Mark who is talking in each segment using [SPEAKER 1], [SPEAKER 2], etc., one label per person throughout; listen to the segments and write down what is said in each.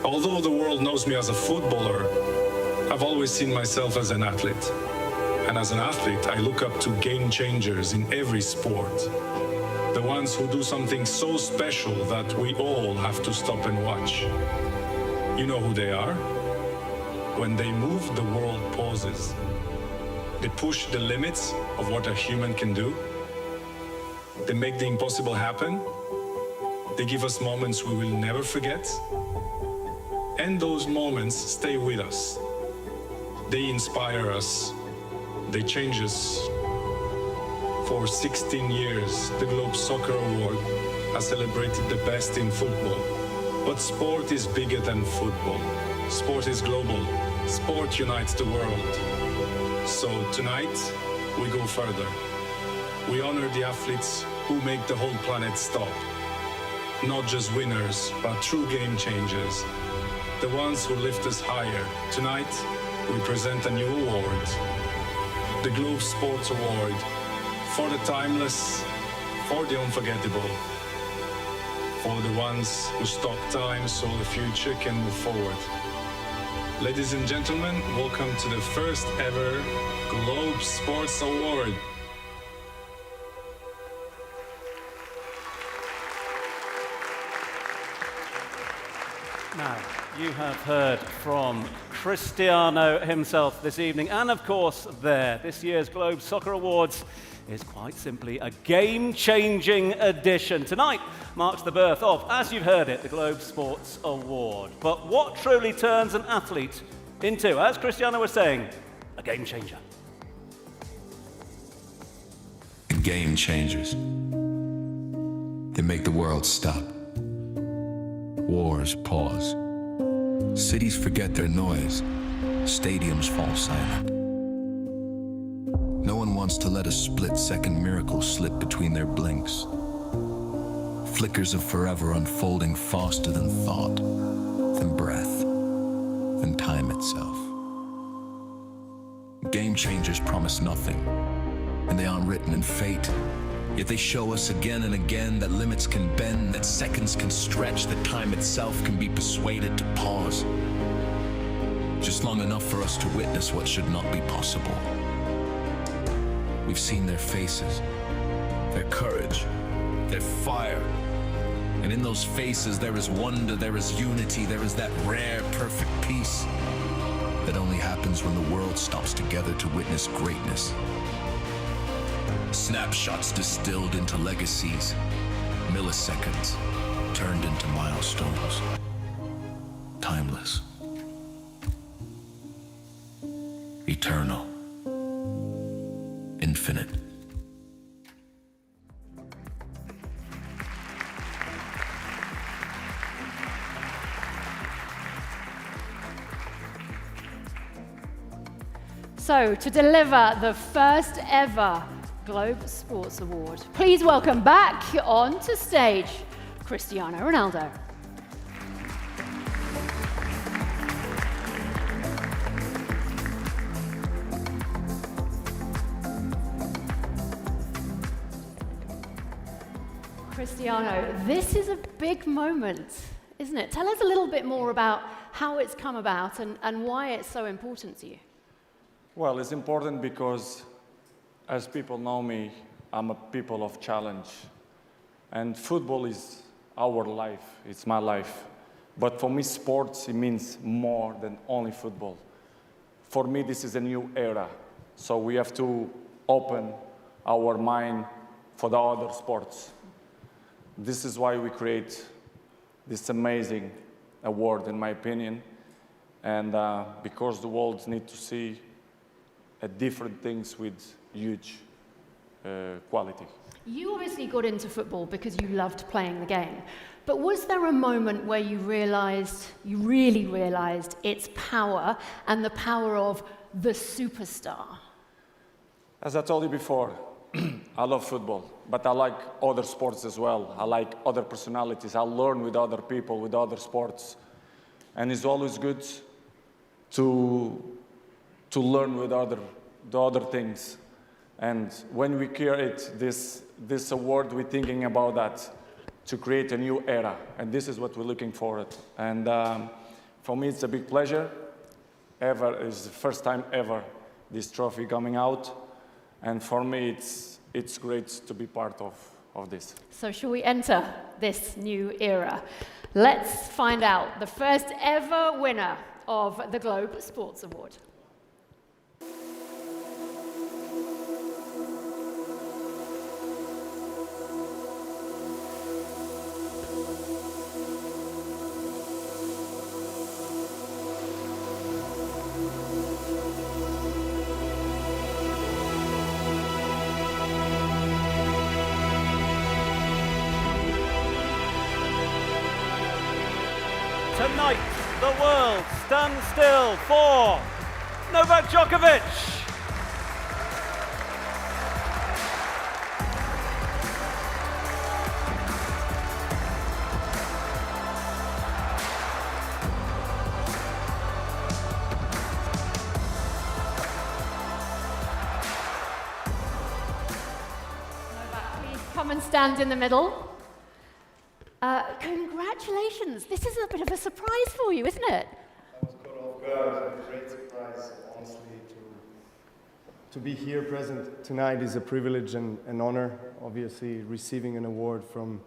[SPEAKER 1] Although the world knows me as a footballer, I've always seen myself as an athlete. And as an athlete, I look up to game changers in every sport. The ones who do something so special that we all have to stop and watch. You know who they are? When they move, the world pauses. They push the limits of what a human can do. They make the impossible happen. They give us moments we will never forget. And those moments stay with us. They inspire us. They change us. For 16 years, the Globe Soccer Award has celebrated the best in football. But sport is bigger than football. Sport is global. Sport unites the world. So tonight, we go further. We honor the athletes who make the whole planet stop. Not just winners, but true game changers. The ones who lift us higher. Tonight, we present a new award. The Globe Sports Award. For the timeless, for the unforgettable. For the ones who stop time so the future can move forward. Ladies and gentlemen, welcome to the first ever Globe Sports Award.
[SPEAKER 2] Now, you have heard from Cristiano himself this evening, and of course this year's Globe Soccer Awards is quite simply a game-changing edition. Tonight marks the birth of, as you've heard it, the Globe Sports Award. But what truly turns an athlete into, as Cristiano was saying, a game changer?
[SPEAKER 3] Game changers. They make the world stop. Wars pause. Cities forget their noise. Stadiums fall silent. No one wants to let a split-second miracle slip between their blinks. Flickers of forever unfolding faster than thought, than breath, than time itself. Game changers promise nothing, and they aren't written in fate. Yet they show us again and again that limits can bend, that seconds can stretch, that time itself can be persuaded to pause. Just long enough for us to witness what should not be possible. We've seen their faces, their courage, their fire. And in those faces there is wonder, there is unity, there is that rare, perfect peace that only happens when the world stops together to witness greatness. Snapshots distilled into legacies, milliseconds turned into milestones. Timeless. Eternal. Infinite.
[SPEAKER 4] So, to deliver the first ever Globe Sports Award, please welcome back onto stage Cristiano Ronaldo. Cristiano, this is a big moment, isn't it? Tell us a little bit more about how it's come about and why it's so important to you.
[SPEAKER 5] Well, it's important because, as people know me, I'm a people of challenge. And football is our life, it's my life. But for me, sports, it means more than only football. For me, this is a new era. So we have to open our mind for the other sports. This is why we create this amazing award, in my opinion. And because the world needs to see different things with huge quality.
[SPEAKER 4] You obviously got into football because you loved playing the game. But was there a moment where you really realized its power and the power of the superstar?
[SPEAKER 5] As I told you before, I love football, but I like other sports as well. I like other personalities. I learn with other people, with other sports. And it's always good to learn with the other things. And when we create this award, we're thinking about that, to create a new era. And this is what we're looking for. And For me, it's a big pleasure. It's the first time ever this trophy coming out. And for me, it's great to be part of this.
[SPEAKER 4] So shall we enter this new era? Let's find out the first ever winner of the Globe Sports Award.
[SPEAKER 2] Tonight, the world stands still for Novak Djokovic.
[SPEAKER 4] Novak, please come and stand in the middle. Congratulations. This is a bit of a surprise for you, isn't it?
[SPEAKER 6] I was caught off guard. A great surprise, honestly. To be here present tonight is a privilege and an honor. Obviously, receiving an award from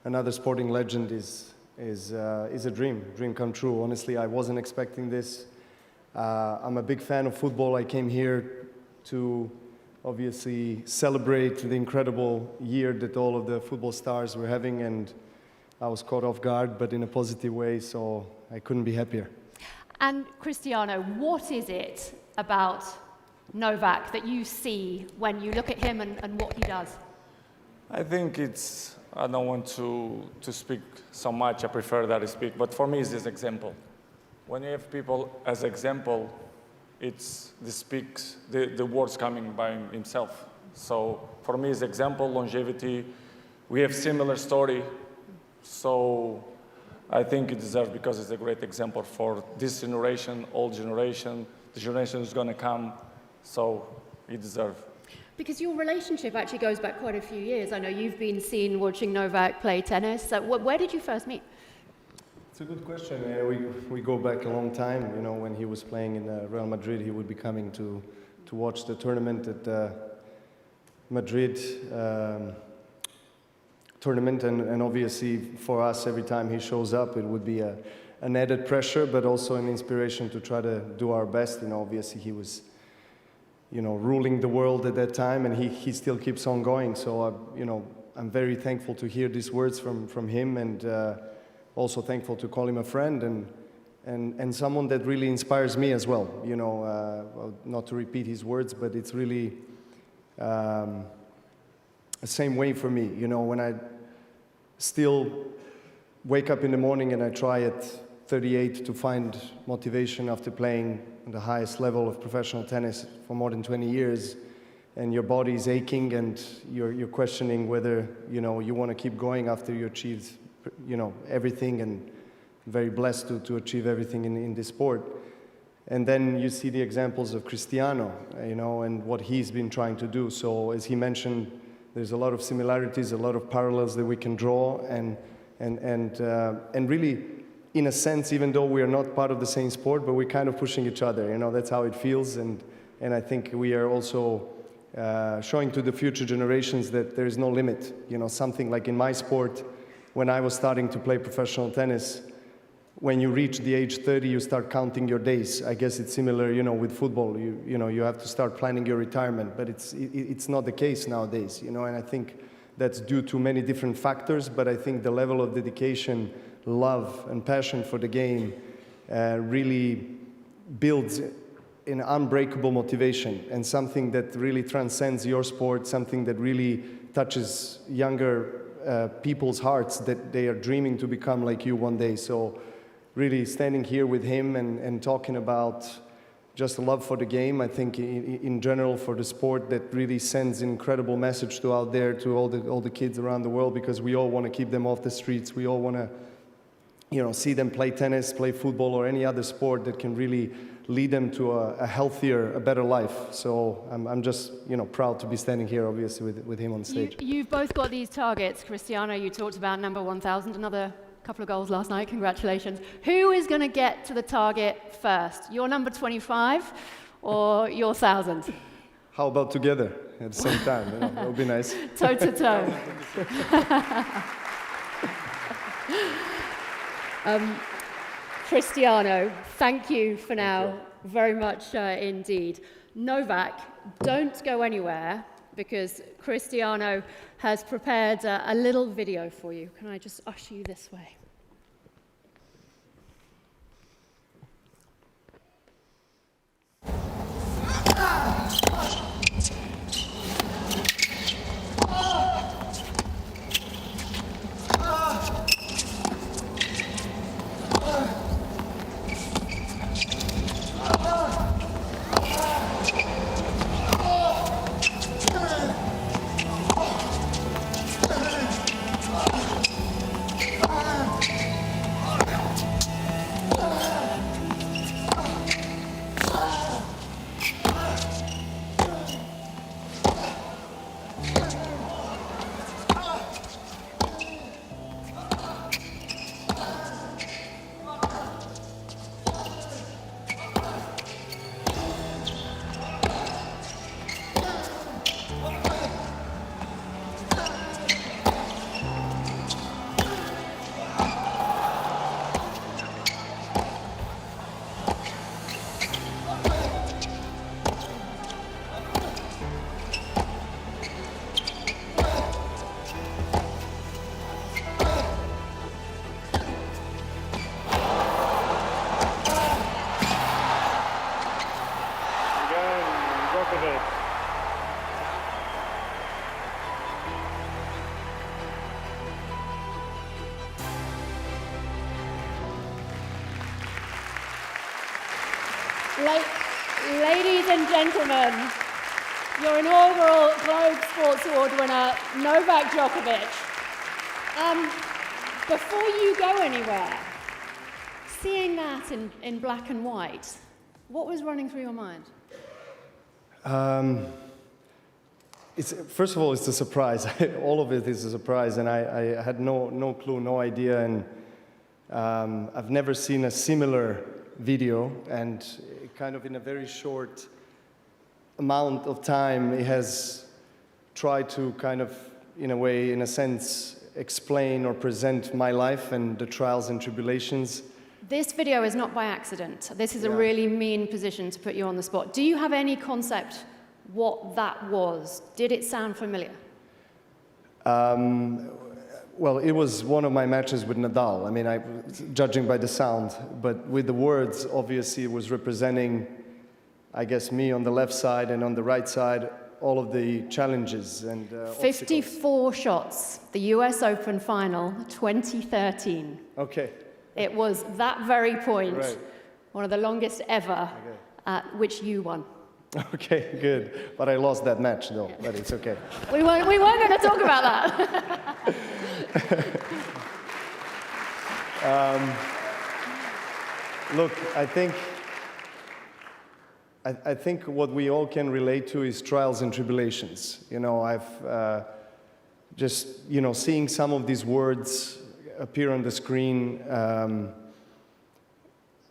[SPEAKER 6] another sporting legend is a dream come true. Honestly, I wasn't expecting this. I'm a big fan of football. I came here to obviously celebrate the incredible year that all of the football stars were having, and I was caught off guard, but in a positive way, so I couldn't be happier.
[SPEAKER 4] And Cristiano, what is it about Novak that you see when you look at him and what he does?
[SPEAKER 5] I think I don't want to speak so much, I prefer that I speak, but for me it's this example. When you have people as example, the words coming by himself. So for me it's example, longevity, we have similar story, so I think it deserves, because it's a great example for this generation, old generation, the generation is going to come, so it deserves.
[SPEAKER 4] Because your relationship actually goes back quite a few years. I know you've been seen watching Novak play tennis. So where did you first meet?
[SPEAKER 6] It's a good question. We go back a long time. You know, when he was playing in Real Madrid, he would be coming to watch the tournament at Madrid. Tournament, and obviously for us, every time he shows up, it would be an added pressure, but also an inspiration to try to do our best. You know, obviously he was, ruling the world at that time, and he still keeps on going. So, I'm very thankful to hear these words from him, and also thankful to call him a friend and someone that really inspires me as well. Well, not to repeat his words, but it's really the same way for me, when I still wake up in the morning and I try at 38 to find motivation after playing the highest level of professional tennis for more than 20 years, and your body is aching and you're questioning whether, you want to keep going after you achieved, everything, and very blessed to achieve everything in this sport. And then you see the examples of Cristiano, and what he's been trying to do. So as he mentioned, there's a lot of similarities, a lot of parallels that we can draw, and really, in a sense, even though we are not part of the same sport, but we're kind of pushing each other. That's how it feels, and I think we are also showing to the future generations that there is no limit. Something like in my sport, when I was starting to play professional tennis, when you reach the age 30, you start counting your days. I guess it's similar, with football. You have to start planning your retirement, but it's not the case nowadays, and I think that's due to many different factors, but I think the level of dedication, love, and passion for the game really builds an unbreakable motivation, and something that really transcends your sport, something that really touches younger people's hearts, that they are dreaming to become like you one day. So really standing here with him and talking about just love for the game, I think in general for the sport, that really sends an incredible message out there to all the kids around the world, because we all want to keep them off the streets. We all want to, see them play tennis, play football, or any other sport that can really lead them to a healthier, a better life. So I'm just, proud to be standing here, obviously, with him on stage.
[SPEAKER 4] You've both got these targets. Cristiano, you talked about number 1,000. Another couple of goals last night, congratulations. Who is going to get to the target first? Your number 25 or your 1,000?
[SPEAKER 6] How about together at the same time? You know, that would be nice.
[SPEAKER 4] Toe to toe. Cristiano, thank you for now, very much indeed. Novak, don't go anywhere because Cristiano has prepared a little video for you. Can I just usher you this way? Ladies and gentlemen, your inaugural Globe Sports Award winner, Novak Djokovic. Before you go anywhere, seeing that in black and white, what was running through your mind?
[SPEAKER 6] First of all, it's a surprise. All of it is a surprise, and I had no clue, no idea, and I've never seen a similar video, and kind of in a very short amount of time, it has tried to kind of, in a way, in a sense, explain or present my life and the trials and tribulations.
[SPEAKER 4] This video is not by accident. This is a really mean position to put you on the spot. Do you have any concept what that was? Did it sound familiar?
[SPEAKER 6] Well, it was one of my matches with Nadal. I mean, judging by the sound, but with the words, obviously, it was representing, I guess, me on the left side and on the right side, all of the challenges and
[SPEAKER 4] 54 shots, the US Open final, 2013.
[SPEAKER 6] Okay.
[SPEAKER 4] It was that very point,
[SPEAKER 6] Right.
[SPEAKER 4] one of the longest ever, which you won.
[SPEAKER 6] Okay, good. But I lost that match, though, but it's okay.
[SPEAKER 4] We weren't going to talk about that.
[SPEAKER 6] Look, I think what we all can relate to is trials and tribulations. You know, I've just, you know, seeing some of these words appear on the screen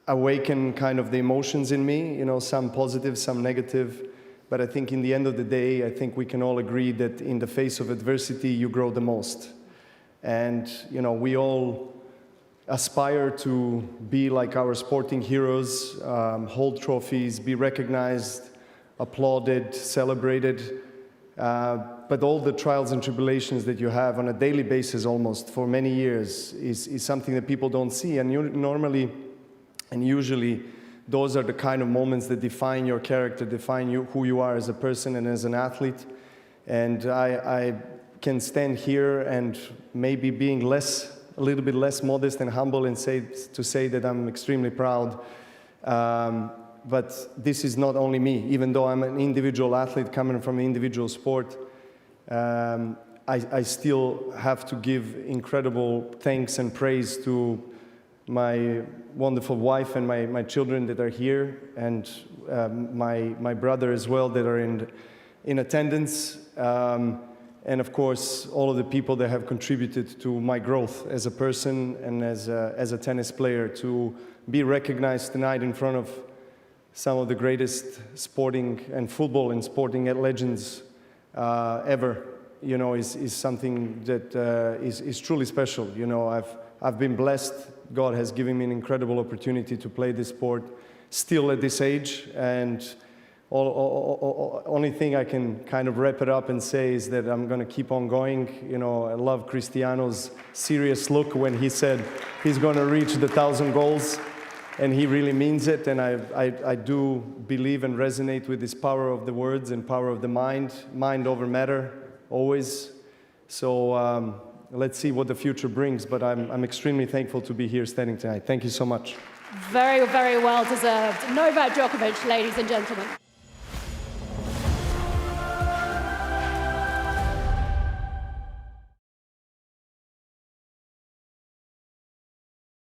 [SPEAKER 6] awaken kind of the emotions in me, you know, some positive, some negative. But I think in the end of the day, I think we can all agree that in the face of adversity, you grow the most. And, you know, we all aspire to be like our sporting heroes, hold trophies, be recognized, applauded, celebrated. But all the trials and tribulations that you have on a daily basis almost for many years is something that people don't see. And normally and usually those are the kind of moments that define your character, define you, who you are as a person and as an athlete. And I can stand here and maybe being a little bit less modest and humble and say that I'm extremely proud. But this is not only me. Even though I'm an individual athlete coming from an individual sport, I still have to give incredible thanks and praise to my wonderful wife and my children that are here, and my brother as well that are in attendance. and of course, all of the people that have contributed to my growth as a person and as a tennis player. To be recognized tonight in front of some of the greatest sporting and football and sporting legends ever, you know, is something that is truly special. You know, I've been blessed. God has given me an incredible opportunity to play this sport still at this age, and only thing I can kind of wrap it up and say is that I'm going to keep on going. You know, I love Cristiano's serious look when he said he's going to reach the 1,000 goals, and he really means it. And I do believe and resonate with this power of the words and power of the mind over matter, always. So let's see what the future brings, but I'm extremely thankful to be here standing tonight. Thank you so much.
[SPEAKER 4] Very, very well deserved. Novak Djokovic, ladies and gentlemen.